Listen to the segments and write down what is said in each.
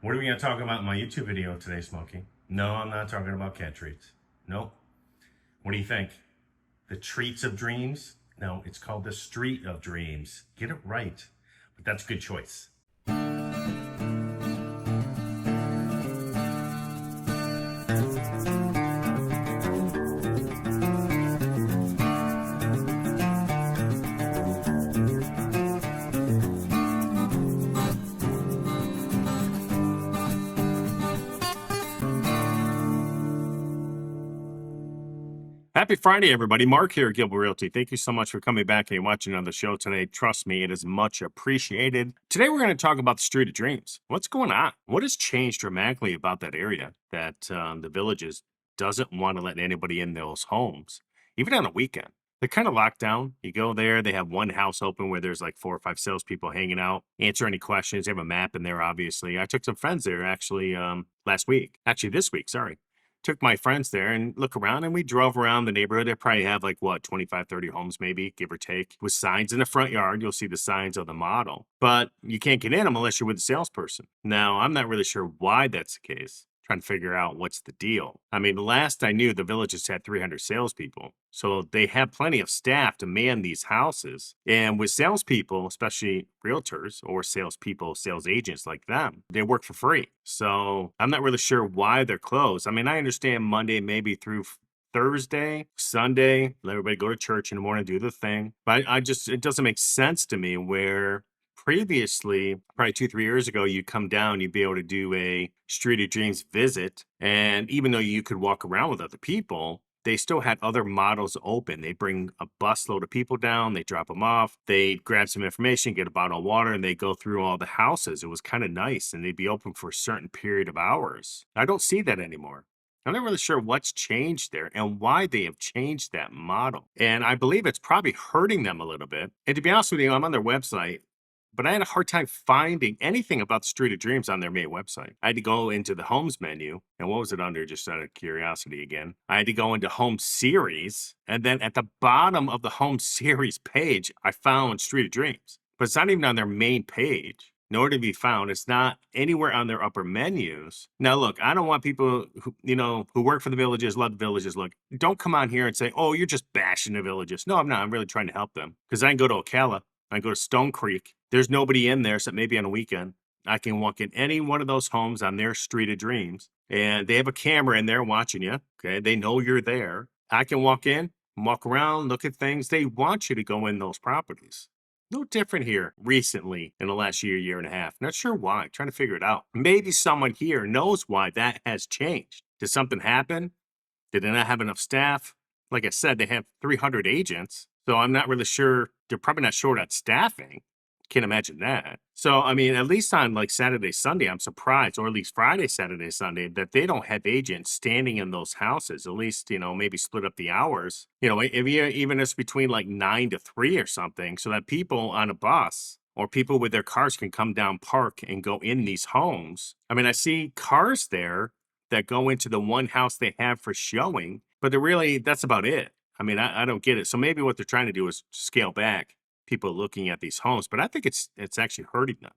What are we going to talk about in my YouTube video today, Smokey? No, I'm not talking about cat treats. Nope. What do you think? The treats of dreams? No, it's called the street of dreams. Get it right. But that's a good choice. Happy Friday, everybody. Mark here at Gilbo Realty. Thank you so much for coming back and watching another show today. Trust me, it is much appreciated. Today, we're going to talk about the Street of Dreams. What's going on? What has changed dramatically about that area that the Villages doesn't want to let anybody in those homes, even on a weekend? They're kind of locked down. You go there, they have one house open where there's like 4 or 5 salespeople hanging out, answer any questions. They have a map in there, obviously. I took some friends there actually this week, sorry. Took my friends there and look around, and we drove around the neighborhood. They probably have like 25, 30 homes maybe, give or take, with signs in the front yard. You'll see the signs of the model, but you can't get in them unless you're with a salesperson. Now, I'm not really sure why that's the case. Trying to figure out what's the deal. I mean, last I knew, the Villages had 300 salespeople, so they have plenty of staff to man these houses. And with salespeople, especially realtors or salespeople, sales agents like them, they work for free. So I'm not really sure why they're closed. I mean, I understand Monday maybe through Thursday, Sunday, let everybody go to church in the morning, do the thing. But it doesn't make sense to me where previously, probably 2, 3 years ago, you'd come down, you'd be able to do a Street of Dreams visit. And even though you could walk around with other people, they still had other models open. They bring a busload of people down, they drop them off, they grab some information, get a bottle of water, and they go through all the houses. It was kind of nice, and they'd be open for a certain period of hours. I don't see that anymore. I'm not really sure what's changed there and why they have changed that model. And I believe it's probably hurting them a little bit. And to be honest with you, I'm on their website, but I had a hard time finding anything about the Street of Dreams on their main website. I had to go into the Homes menu, and what was it under, just out of curiosity again? I had to go into Home Series, and then at the bottom of the Home Series page, I found Street of Dreams. But it's not even on their main page, nor to be found. It's not anywhere on their upper menus. Now, look, I don't want people who work for the Villages, love the Villages. Look, don't come on here and say, oh, you're just bashing the Villages. No, I'm not. I'm really trying to help them. Because I can go to Ocala, I can go to Stone Creek. There's nobody in there except maybe on a weekend. I can walk in any one of those homes on their Street of Dreams, and they have a camera in there watching you. Okay, they know you're there. I can walk in, walk around, look at things. They want you to go in those properties. No different here recently in the last year, year and a half. Not sure why. Trying to figure it out. Maybe someone here knows why that has changed. Did something happen? Did they not have enough staff? Like I said, they have 300 agents, so I'm not really sure. They're probably not short on staffing. Can't imagine that. So, I mean, at least on like Saturday, Sunday, I'm surprised, or at least Friday, Saturday, Sunday, that they don't have agents standing in those houses. At least, maybe split up the hours. Even it's between like 9 to 3 or something, so that people on a bus or people with their cars can come down, park, and go in these homes. I mean, I see cars there that go into the one house they have for showing, but that's about it. I mean, I don't get it. So maybe what they're trying to do is scale back people looking at these homes, but I think it's actually hurting them.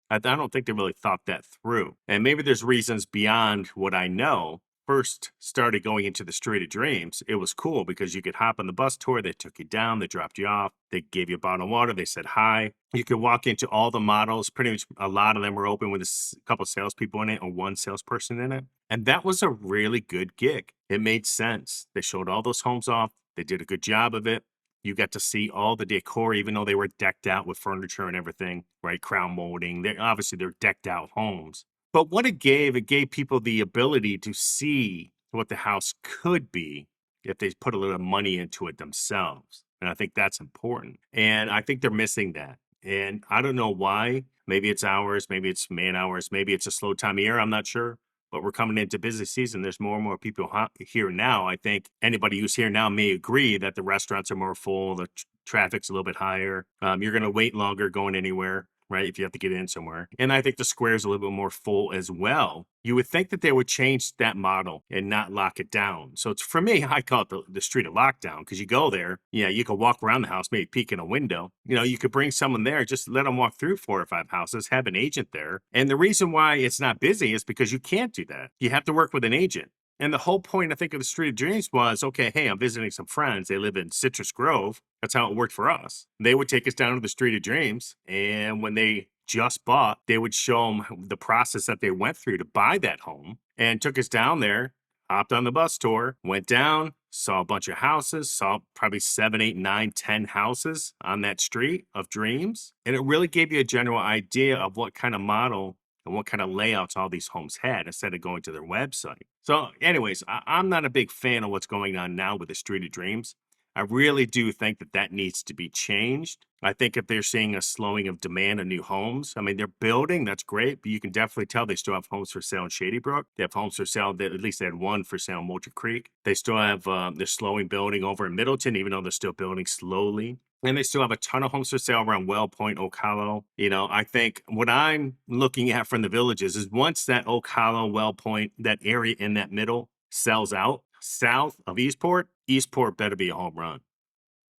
I don't think they really thought that through. And maybe there's reasons beyond what I know. First started going into the Street of Dreams, it was cool because you could hop on the bus tour. They took you down, they dropped you off, they gave you a bottle of water, they said hi. You could walk into all the models. Pretty much a lot of them were open with a couple of salespeople in it or one salesperson in it. And that was a really good gig. It made sense. They showed all those homes off. They did a good job of it. You got to see all the decor, even though they were decked out with furniture and everything, right? Crown molding. They're decked out homes. But what it gave people the ability to see what the house could be if they put a little money into it themselves. And I think that's important. And I think they're missing that. And I don't know why. Maybe it's hours, maybe it's man hours, maybe it's a slow time of year. I'm not sure. But we're coming into busy season. There's more and more people here now. I think anybody who's here now may agree that the restaurants are more full. The traffic's a little bit higher. You're going to wait longer going anywhere. right? If you have to get in somewhere. And I think the square is a little bit more full as well. You would think that they would change that model and not lock it down. So it's for me, I call it the street of lockdown because you go there, yeah, you could walk around the house, maybe peek in a window. You could bring someone there, just let them walk through 4 or 5 houses, have an agent there. And the reason why it's not busy is because you can't do that. You have to work with an agent. And the whole point, I think, of the Street of Dreams was, okay, hey, I'm visiting some friends. They live in Citrus Grove. That's how it worked for us. They would take us down to the Street of Dreams. And when they just bought, they would show them the process that they went through to buy that home and took us down there, hopped on the bus tour, went down, saw a bunch of houses, saw probably 7, 8, 9, 10 houses on that Street of Dreams. And it really gave you a general idea of what kind of model and what kind of layouts all these homes had instead of going to their website. So anyways, I'm not a big fan of what's going on now with the Street of Dreams. I really do think that that needs to be changed. I think if they're seeing a slowing of demand of new homes, I mean, they're building, that's great, but you can definitely tell they still have homes for sale in Shady Brook. They have homes for sale, at least they had one for sale in Moultrie Creek. They still have, they're slowing building over in Middleton, even though they're still building slowly. And they still have a ton of homes for sale around Well Point, Oak Hollow. I think what I'm looking at from the villages is once that Oak Hollow, Well Point, that area in that middle sells out south of Eastport, Eastport better be a home run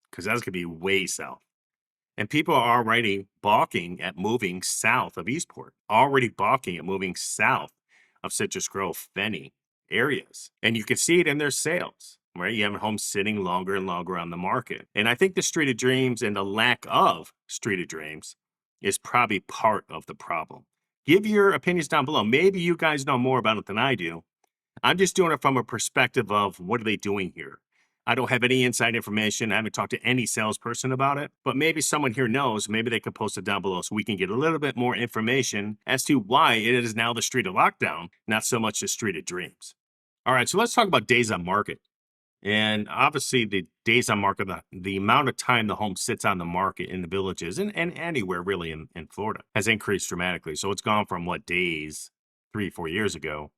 because that's going to be way south. And people are already balking at moving south of Eastport, already balking at moving south of Citrus Grove, Fenny areas. And you can see it in their sales, right? You have homes sitting longer and longer on the market. And I think the Street of Dreams and the lack of Street of Dreams is probably part of the problem. Give your opinions down below. Maybe you guys know more about it than I do. I'm just doing it from a perspective of what are they doing here? I don't have any inside information. I haven't talked to any salesperson about it, but maybe someone here knows. Maybe they could post it down below so we can get a little bit more information as to why it is now the Street of Lockdown, not so much the Street of Dreams. All right, so let's talk about days on market. And obviously, the days on market, the amount of time the home sits on the market in the villages and anywhere really in Florida has increased dramatically. So it's gone from what days 3, 4 years ago.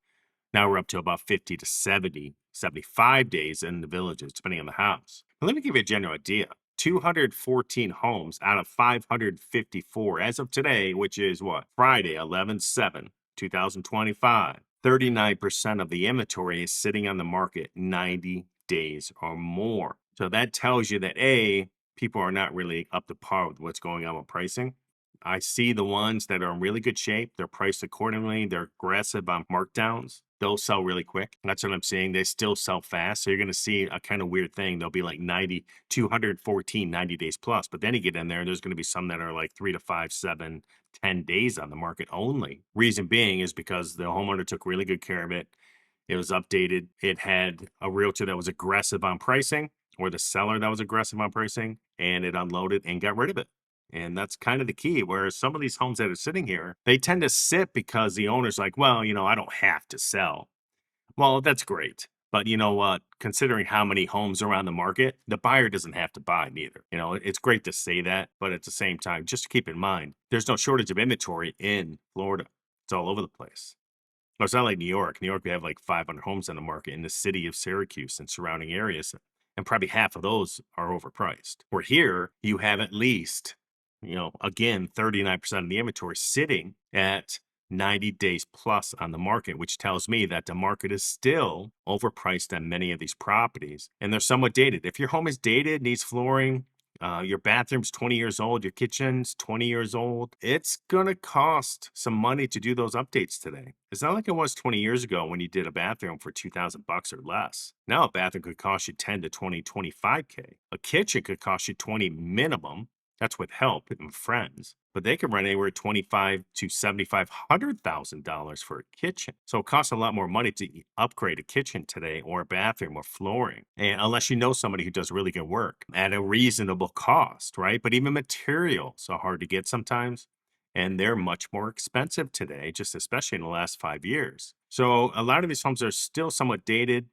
Now we're up to about 50 to 70, 75 days in the villages, depending on the house. Now, let me give you a general idea. 214 homes out of 554 as of today, which is what? Friday, 11/7/2025. 39% of the inventory is sitting on the market 90 days or more. So that tells you that A, people are not really up to par with what's going on with pricing. I see the ones that are in really good shape. They're priced accordingly. They're aggressive on markdowns. They'll sell really quick. That's what I'm saying. They still sell fast. So you're going to see a kind of weird thing. They'll be like 214, 90 days plus. But then you get in there, there's going to be some that are like 3 to 5, 7, 10 days on the market only. Reason being is because the homeowner took really good care of it. It was updated. It had a realtor that was aggressive on pricing or the seller that was aggressive on pricing, and it unloaded and got rid of it. And that's kind of the key. Whereas some of these homes that are sitting here, they tend to sit because the owner's like, well, I don't have to sell. Well, that's great. But you know what? Considering how many homes are on the market, the buyer doesn't have to buy neither. It's great to say that, but at the same time, just to keep in mind, there's no shortage of inventory in Florida. It's all over the place. Well, it's not like New York. New York, we have like 500 homes on the market in the city of Syracuse and surrounding areas. And probably half of those are overpriced. Where here, you have at least again, 39% of the inventory sitting at 90 days plus on the market, which tells me that the market is still overpriced on many of these properties. And they're somewhat dated. If your home is dated, needs flooring, your bathroom's 20 years old, your kitchen's 20 years old, it's going to cost some money to do those updates today. It's not like it was 20 years ago when you did a bathroom for $2,000 or less. Now a bathroom could cost you 10 to 20, 25K. A kitchen could cost you 20 minimum. That's with help and friends, but they can run anywhere $25,000 to $7,500,000 for a kitchen. So it costs a lot more money to upgrade a kitchen today or a bathroom or flooring, and unless you know somebody who does really good work at a reasonable cost, right? But even materials are hard to get sometimes, and they're much more expensive today, just especially in the last 5 years. So a lot of these homes are still somewhat dated.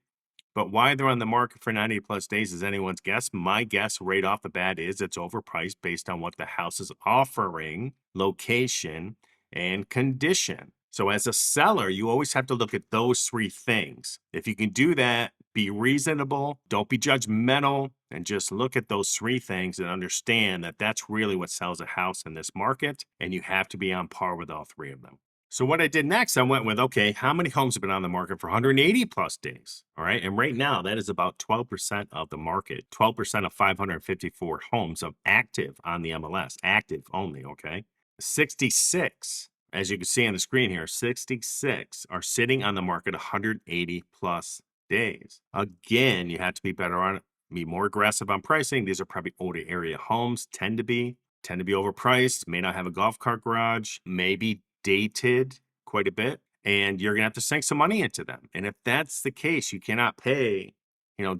But why they're on the market for 90 plus days is anyone's guess. My guess right off the bat is it's overpriced based on what the house is offering, location, and condition. So as a seller, you always have to look at those 3 things. If you can do that, Be reasonable, don't be judgmental, and just look at those three things and understand that that's really what sells a house in this market. And you have to be on par with all three of them. So what I did next, I went with, okay, how many homes have been on the market for 180 plus days? All right. And right now, that is about 12% of the market, 12% of 554 homes of active on the MLS, active only. Okay. 66, as you can see on the screen here, 66 are sitting on the market 180 plus days. Again, you have to be better on it, be more aggressive on pricing. These are probably older area homes, tend to be overpriced, may not have a golf cart garage, maybe dated quite a bit, and you're gonna have to sink some money into them. And if that's the case, you cannot pay,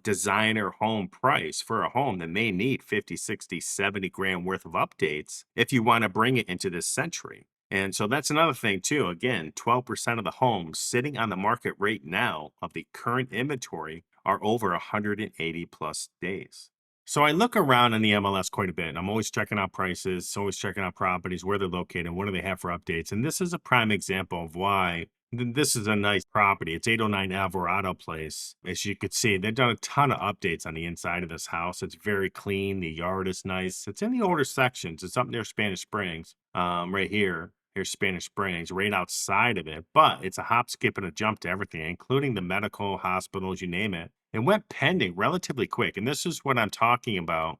designer home price for a home that may need 50, 60, 70 grand worth of updates if you want to bring it into this century. And so that's another thing too. Again, 12% of the homes sitting on the market right now of the current inventory are over 180 plus days. So I look around in the MLS quite a bit. I'm always checking out prices, always checking out properties, where they're located, what do they have for updates. And this is a prime example of why this is a nice property. It's 809 Alvarado Place. As you could see, they've done a ton of updates on the inside of this house. It's very clean. The yard is nice. It's in the older sections. It's up near Spanish Springs, right here. Here's Spanish Springs, right outside of it. But it's a hop, skip, and a jump to everything, including the medical, hospitals, you name it. It went pending relatively quick. And this is what I'm talking about,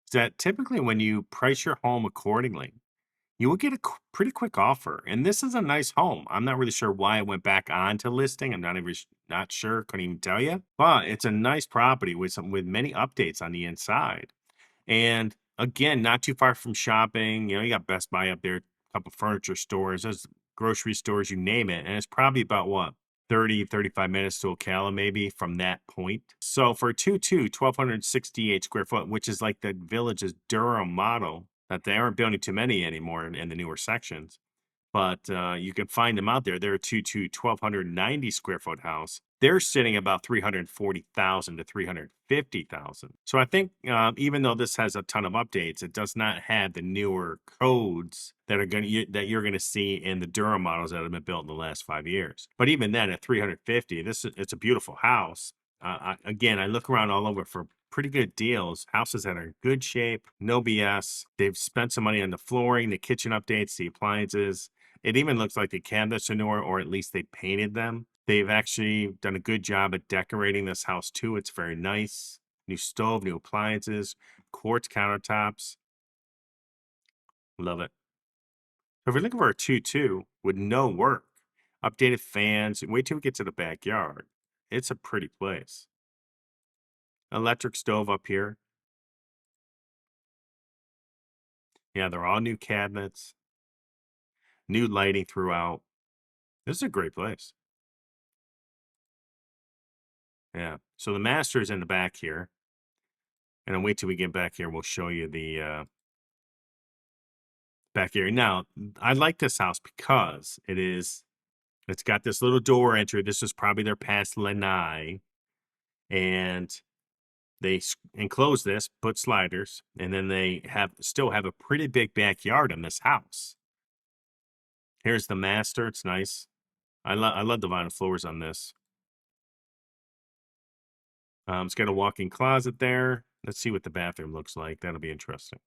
is that typically when you price your home accordingly, you will get a pretty quick offer. And this is a nice home. I'm not really sure why it went back on to listing. I'm not sure, couldn't even tell you. But it's a nice property with many updates on the inside. And again, not too far from shopping. You got Best Buy up there, a couple furniture stores, there's grocery stores, you name it. And it's probably about what? 30, 35 minutes to Ocala, maybe from that point. So for 1,268 square foot, which is like the Village's Durham model, that they aren't building too many anymore in the newer sections, but you can find them out there. They're a 1,290 square foot house. They're sitting about 340,000 to 350,000. So I think even though this has a ton of updates, it does not have the newer codes that you're going to see in the Durham models that have been built in the last 5 years. But even then, at 350, it's a beautiful house. Again, I look around all over for pretty good deals, houses that are in good shape, no BS. They've spent some money on the flooring, the kitchen updates, the appliances. It even looks like the cabinets are newer, or at least they painted them. They've actually done a good job at decorating this house too. It's very nice. New stove, new appliances, quartz countertops. Love it. So if you're looking for a 2-2 with no work, updated fans, wait till we get to the backyard. It's a pretty place. Electric stove up here. Yeah, they're all new cabinets, new lighting throughout. This is a great place. Yeah. So the master is in the back here. And I'll wait till we get back here. We'll show you the back area. Now, I like this house because it's got this little door entry. This is probably their past lanai. And they enclose this, put sliders, and then they still have a pretty big backyard in this house. Here's the master. It's nice. I love the vinyl floors on this. It's got a walk-in closet there. Let's see what the bathroom looks like. That'll be interesting.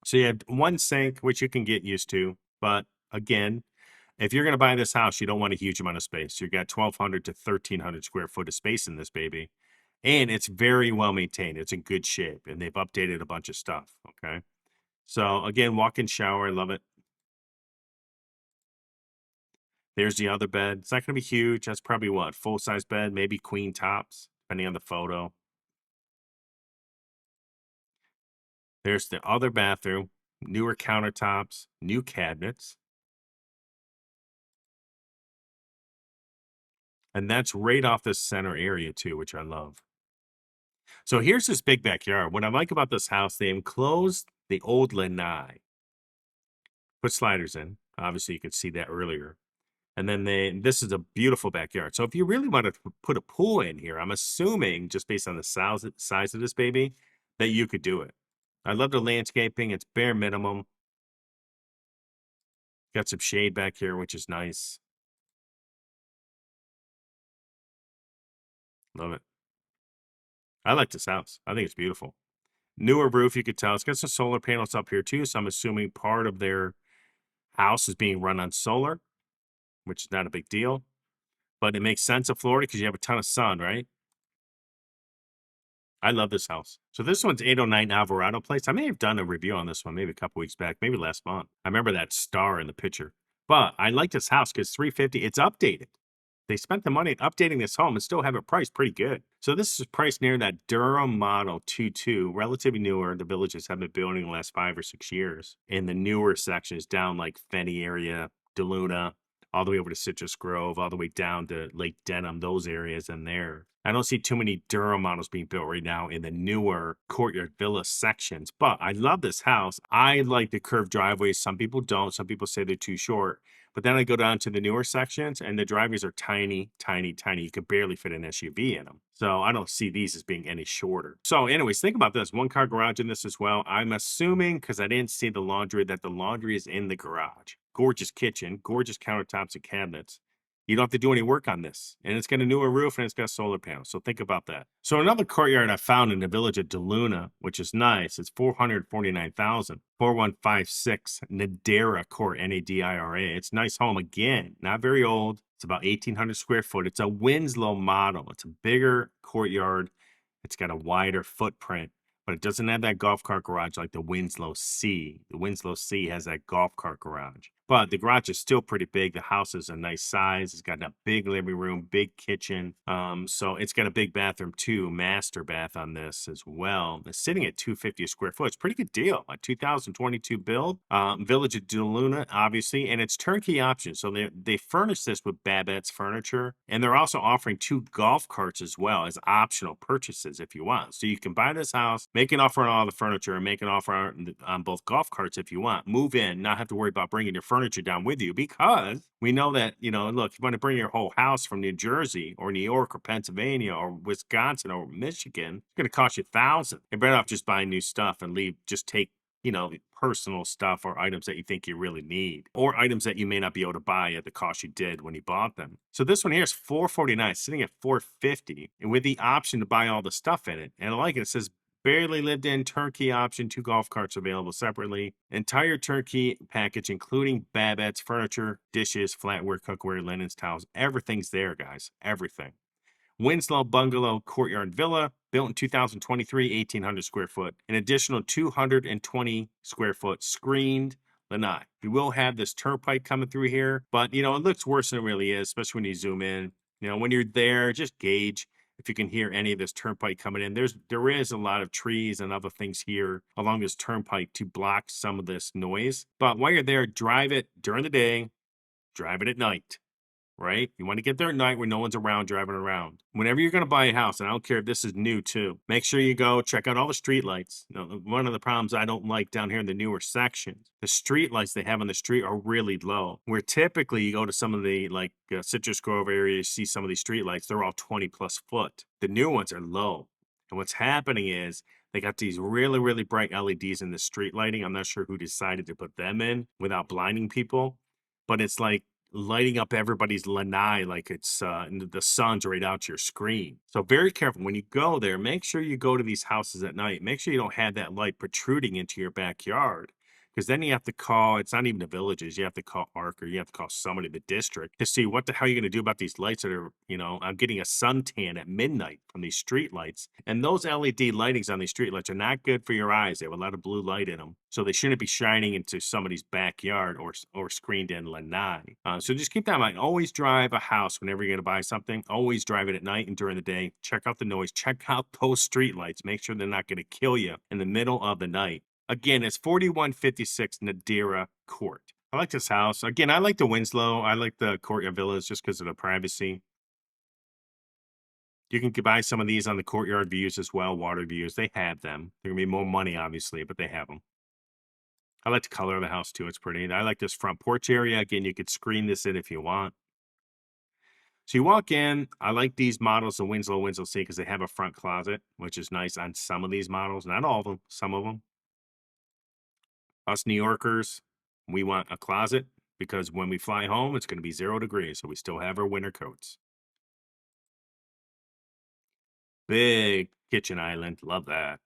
So you have one sink, which you can get used to. But again, if you're going to buy this house, you don't want a huge amount of space. You've got 1,200 to 1,300 square foot of space in this baby. And it's very well maintained. It's in good shape. And they've updated a bunch of stuff. Okay. So again, walk-in shower. I love it. There's the other bed. It's not going to be huge. That's probably what? Full-size bed, maybe queen tops, depending on the photo. There's the other bathroom, newer countertops, new cabinets. And that's right off the center area too, which I love. So here's this big backyard. What I like about this house, they enclosed the old lanai, put sliders in. Obviously, you could see that earlier. And then this is a beautiful backyard. So if you really want to put a pool in here, I'm assuming just based on the size of this baby, that you could do it. I love the landscaping. It's bare minimum. Got some shade back here, which is nice. Love it. I like this house. I think it's beautiful. Newer roof, you could tell. It's got some solar panels up here too, so I'm assuming part of their house is being run on solar, which is not a big deal. But it makes sense of Florida because you have a ton of sun, right? I love this house. So this one's 809 Alvarado Place. I may have done a review on this one maybe a couple weeks back, maybe last month. I remember that star in the picture. But I like this house because 350. It's updated. They spent the money updating this home and still have it priced pretty good. So this is priced near that Durham Model 22, relatively newer. The villages have been building the last 5 or 6 years. In the newer sections down like Fenny area, DeLuna, all the way over to Citrus Grove, all the way down to Lake Denham, those areas in there. I don't see too many Durham models being built right now in the newer courtyard villa sections, but I love this house. I like the curved driveways. Some people don't. Some people say they're too short. But then I go down to the newer sections and the driveways are tiny, tiny, tiny. You could barely fit an SUV in them. So I don't see these as being any shorter. So anyways, think about this. One car garage in this as well. I'm assuming, because I didn't see the laundry, that the laundry is in the garage. Gorgeous kitchen, gorgeous countertops and cabinets. You don't have to do any work on this. And it's got a newer roof and it's got solar panels. So think about that. So another courtyard I found in the village of DeLuna, which is nice. It's 449,000. 4156 Nadira Court, Nadira. It's a nice home again. Not very old. It's about 1,800 square foot. It's a Winslow model. It's a bigger courtyard. It's got a wider footprint, but it doesn't have that golf cart garage like the Winslow C. The Winslow C has that golf cart garage. But the garage is still pretty big. The house is a nice size. It's got a big living room, big kitchen. So it's got a big bathroom too, master bath on this as well. It's sitting at 250 a square foot. It's a pretty good deal. A 2022 build. Village of DeLuna, obviously, and it's turnkey options. So they furnish this with Babette's furniture, and they're also offering 2 golf carts as well as optional purchases if you want. So you can buy this house, make an offer on all the furniture, and make an offer on both golf carts if you want. Move in, not have to worry about bringing your furniture down with you, because we know that, look, if you want to bring your whole house from New Jersey or New York or Pennsylvania or Wisconsin or Michigan, it's going to cost you thousands. You're better off just buying new stuff and just take personal stuff or items that you think you really need, or items that you may not be able to buy at the cost you did when you bought them. So this one here is $449, sitting at $450, and with the option to buy all the stuff in it. And I like it. It says barely lived in, turnkey option, 2 golf carts available separately. Entire turnkey package, including Babette's furniture, dishes, flatware, cookware, linens, towels. Everything's there, guys. Everything. Winslow Bungalow Courtyard Villa, built in 2023, 1,800 square foot. An additional 220 square foot screened lanai. You will have this turnpike coming through here, but it looks worse than it really is, especially when you zoom in. When you're there, just gauge if you can hear any of this turnpike coming in. There is a lot of trees and other things here along this turnpike to block some of this noise. But while you're there, drive it during the day, drive it at night. Right? You want to get there at night when no one's around driving around. Whenever you're going to buy a house, and I don't care if this is new too, make sure you go check out all the street lights. One of the problems I don't like down here in the newer sections, the street lights they have on the street are really low. Where typically you go to some of the Citrus Grove areas, see some of these street lights, they're all 20 plus foot. The new ones are low. And what's happening is they got these really, really bright LEDs in the street lighting. I'm not sure who decided to put them in without blinding people, but it's like lighting up everybody's lanai like it's the sun's right out your screen. So very careful when you go there. Make sure you go to these houses at night. Make sure you don't have that light protruding into your backyard, because then you have to call, it's not even the villages, you have to call ARC, or you have to call somebody in the district to see what the hell you're going to do about these lights that are, I'm getting a suntan at midnight from these street lights. And those LED lightings on these street lights are not good for your eyes. They have a lot of blue light in them. So they shouldn't be shining into somebody's backyard or screened in lanai. So just keep that in mind. Always drive a house whenever you're going to buy something. Always drive it at night and during the day. Check out the noise. Check out those street lights. Make sure they're not going to kill you in the middle of the night. Again, it's 4156 Nadira Court. I like this house. Again, I like the Winslow. I like the courtyard villas just because of the privacy. You can buy some of these on the courtyard views as well, water views. They have them. They're going to be more money, obviously, but they have them. I like the color of the house, too. It's pretty. I like this front porch area. Again, you could screen this in if you want. So you walk in. I like these models of Winslow C because they have a front closet, which is nice on some of these models. Not all of them, some of them. Us New Yorkers, we want a closet because when we fly home, it's going to be 0 degrees. So we still have our winter coats. Big kitchen island. Love that.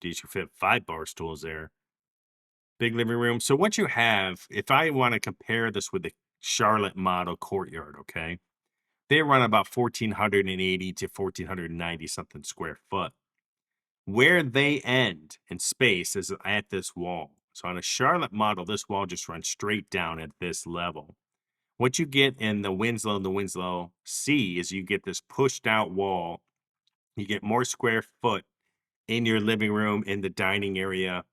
You should fit 5 bar stools there. Big living room. So what you have, if I want to compare this with the Charlotte model courtyard, okay? They run about 1,480 to 1,490 something square foot. Where they end in space is at this wall. So on a Charlotte model, this wall just runs straight down at this level. What you get in the Winslow C is you get this pushed out wall. You get more square foot in your living room, in the dining area,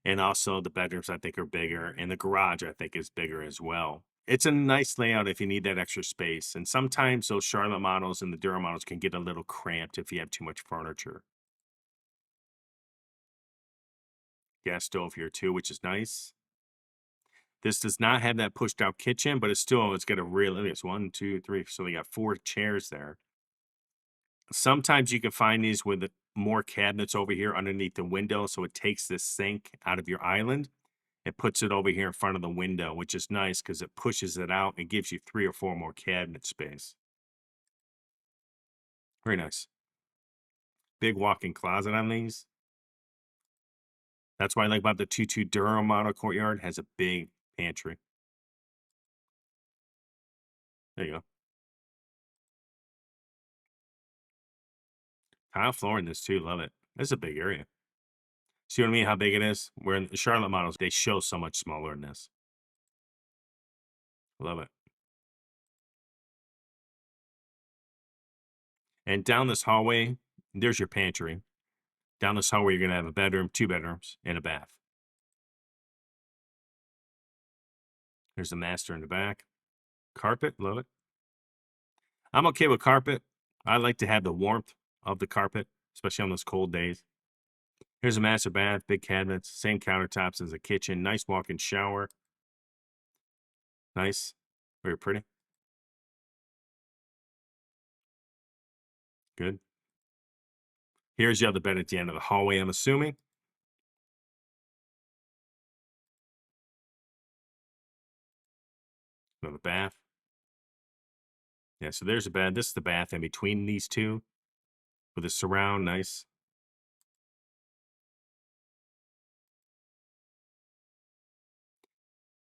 and also the bedrooms I think are bigger, and the garage I think is bigger as well. It's a nice layout if you need that extra space. And sometimes those Charlotte models and the Durham models can get a little cramped if you have too much furniture. Gas stove here too, which is nice. This does not have that pushed out kitchen, but it's got a real, it's 1, 2, 3. So we got 4 chairs there. Sometimes you can find these with more cabinets over here underneath the window. So it takes this sink out of your island. It puts it over here in front of the window, which is nice because it pushes it out and gives you 3 or 4 more cabinet space. Very nice. Big walk-in closet on these. That's what I like about the 2 Durham model courtyard. Has a big pantry. There you go. Tile floor in this too. Love it. This is a big area. See what I mean? How big it is? Where in the Charlotte models, they show so much smaller than this. Love it. And down this hallway, there's your pantry. Down this hallway, you're going to have a bedroom, 2 bedrooms, and a bath. There's the master in the back. Carpet, love it. I'm okay with carpet. I like to have the warmth of the carpet, especially on those cold days. Here's a master bath, big cabinets, same countertops as a kitchen, nice walk-in shower. Nice, very pretty. Good. Here's the other bed at the end of the hallway, I'm assuming. Another bath. Yeah, so there's a bed. This is the bath in between these two with a surround. Nice.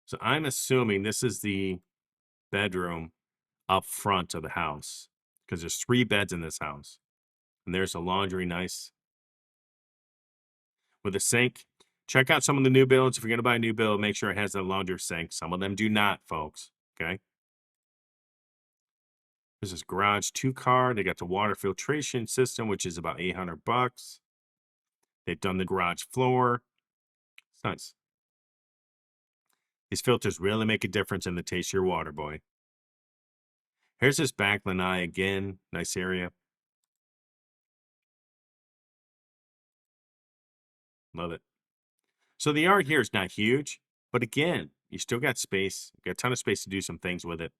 So I'm assuming this is the bedroom up front of the house because there's 3 beds in this house. And there's a laundry, nice, with a sink. Check out some of the new builds. If you're going to buy a new build, make sure it has a laundry sink. Some of them do not, folks. Okay. This is garage 2-car. They got the water filtration system, which is about $800. They've done the garage floor. It's nice. These filters really make a difference in the taste of your water, boy. Here's this back lanai again. Nice area. Love it. So the yard here is not huge, but again, you still got space. You got a ton of space to do some things with it.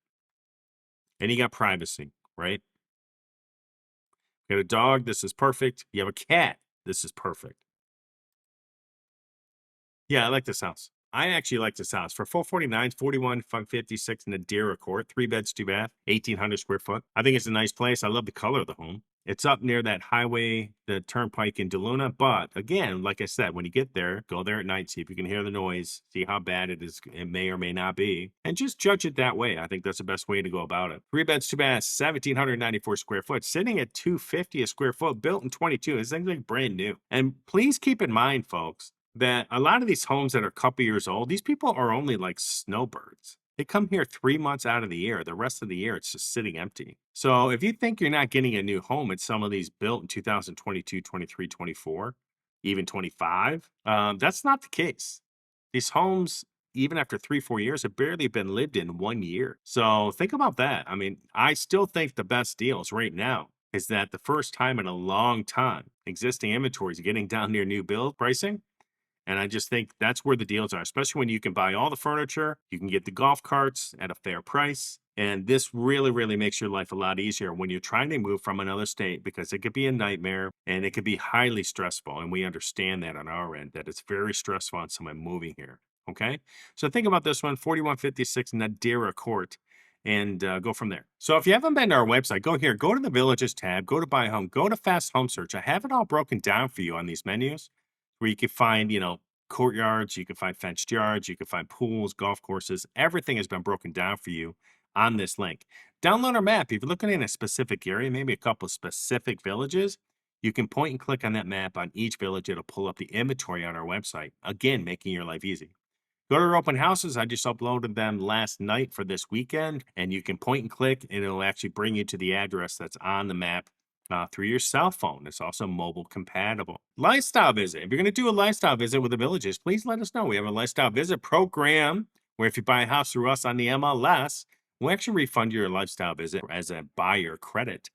And you got privacy, right? You got a dog. This is perfect. You have a cat. This is perfect. Yeah, I like this house. I actually like this house for 449, 41,556 in the Nadira Court, 3 beds, 2 bath, 1,800 square foot. I think it's a nice place. I love the color of the home. It's up near that highway, the turnpike in DeLuna. But again, like I said, when you get there, go there at night, see if you can hear the noise, see how bad it is. It may or may not be, and just judge it that way. I think that's the best way to go about it. 3 beds, 2 baths, 1,794 square foot, sitting at 250 a square foot, built in 22. It's like brand new. And please keep in mind, folks, that a lot of these homes that are a couple years old, these people are only like snowbirds. They come here 3 months out of the year. The rest of the year, it's just sitting empty. So if you think you're not getting a new home at some of these built in 2022, 23, 24, even 25, that's not the case. These homes, even after 3, 4 years, have barely been lived in 1 year. So think about that. I mean, I still think the best deals right now is that the first time in a long time, existing inventory is getting down near new build pricing. And I just think that's where the deals are, especially when you can buy all the furniture, you can get the golf carts at a fair price. And this really, really makes your life a lot easier when you're trying to move from another state because it could be a nightmare and it could be highly stressful. And we understand that on our end, that it's very stressful on someone moving here. Okay. So think about this one, 4156 Nadira Court. and go from there. So if you haven't been to our website, go here, go to the Villages tab, go to Buy Home, go to Fast Home Search. I have it all broken down for you on these menus where you can find, courtyards, you can find fenced yards, you can find pools, golf courses. Everything has been broken down for you on this link. Download our map. If you're looking in a specific area, maybe a couple of specific villages, you can point and click on that map on each village. It'll pull up the inventory on our website, again, making your life easy. Go to our open houses. I just uploaded them last night for this weekend, and you can point and click, and it'll actually bring you to the address that's on the map through your cell phone. It's also mobile compatible. Lifestyle visit. If you're going to do a lifestyle visit with the villages, please let us know. We have a lifestyle visit program where if you buy a house through us on the MLS, we'll actually refund your lifestyle visit as a buyer credit.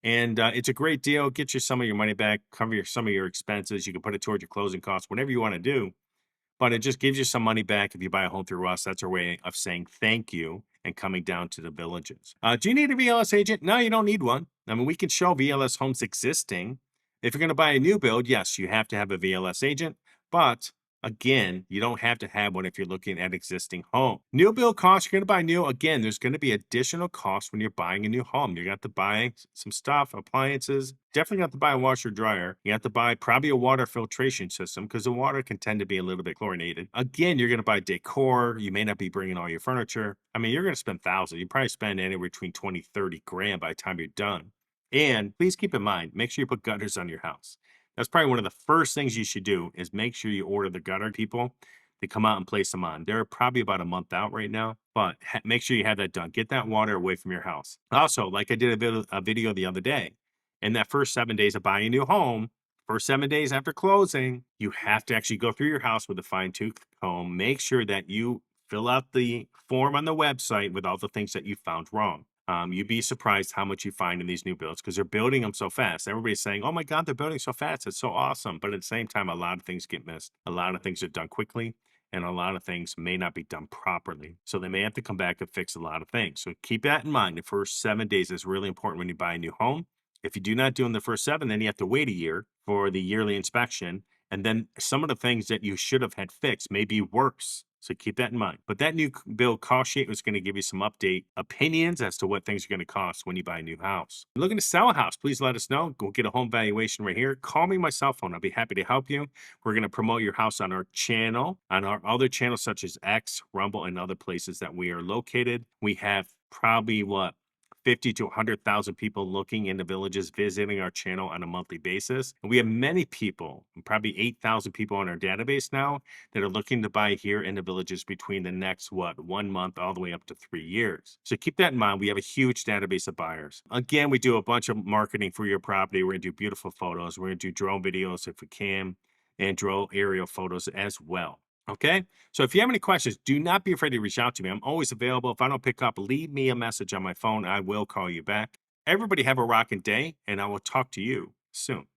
And it's a great deal. Get you some of your money back, cover some of your expenses. You can put it towards your closing costs, whatever you want to do. But it just gives you some money back if you buy a home through us. That's our way of saying thank you and coming down to the villages. Do you need a VLS agent? No, you don't need one. I mean, we can show VLS homes existing. If you're going to buy a new build, yes, you have to have a VLS agent. But again, you don't have to have one if you're looking at existing home. New build costs, you're going to buy new. Again, there's going to be additional costs when you're buying a new home. You're going to have to buy some stuff, appliances. Definitely have to buy a washer dryer. You have to buy probably a water filtration system because the water can tend to be a little bit chlorinated. Again, you're going to buy decor. You may not be bringing all your furniture. I mean, you're going to spend thousands. You probably spend anywhere between 20, 30 grand by the time you're done. And please keep in mind, make sure you put gutters on your house. That's probably one of the first things you should do is make sure you order the gutter people to come out and place them on. They're probably about a month out right now, but make sure you have that done. Get that water away from your house. Also, like I did a video the other day, in that first 7 days of buying a new home, first 7 days after closing, you have to actually go through your house with a fine-tooth comb. Make sure that you fill out the form on the website with all the things that you found wrong. You'd be surprised how much you find in these new builds because they're building them so fast. Everybody's saying, oh my God, they're building so fast. It's so awesome. But at the same time, a lot of things get missed. A lot of things are done quickly, and a lot of things may not be done properly. So they may have to come back and fix a lot of things. So keep that in mind. The first 7 days is really important when you buy a new home. If you do not do in the first 7, then you have to wait a year for the yearly inspection. And then some of the things that you should have had fixed may be worse. So keep that in mind. But that new build cost sheet is going to give you some update opinions as to what things are going to cost when you buy a new house. If you're looking to sell a house, please let us know. Go get a home valuation right here. Call me my cell phone. I'll be happy to help you. We're going to promote your house on our channel, on our other channels such as X, Rumble, and other places that we are located. We have probably 50 to 100,000 people looking in the villages, visiting our channel on a monthly basis. And we have many people, probably 8,000 people on our database now that are looking to buy here in the villages between the next, 1 month all the way up to 3 years. So keep that in mind. We have a huge database of buyers. Again, we do a bunch of marketing for your property. We're going to do beautiful photos. We're going to do drone videos if we can, and drone aerial photos as well. Okay, so if you have any questions, do not be afraid to reach out to me. I'm always available. If I don't pick up, leave me a message on my phone. I will call you back. Everybody have a rocking day, and I will talk to you soon.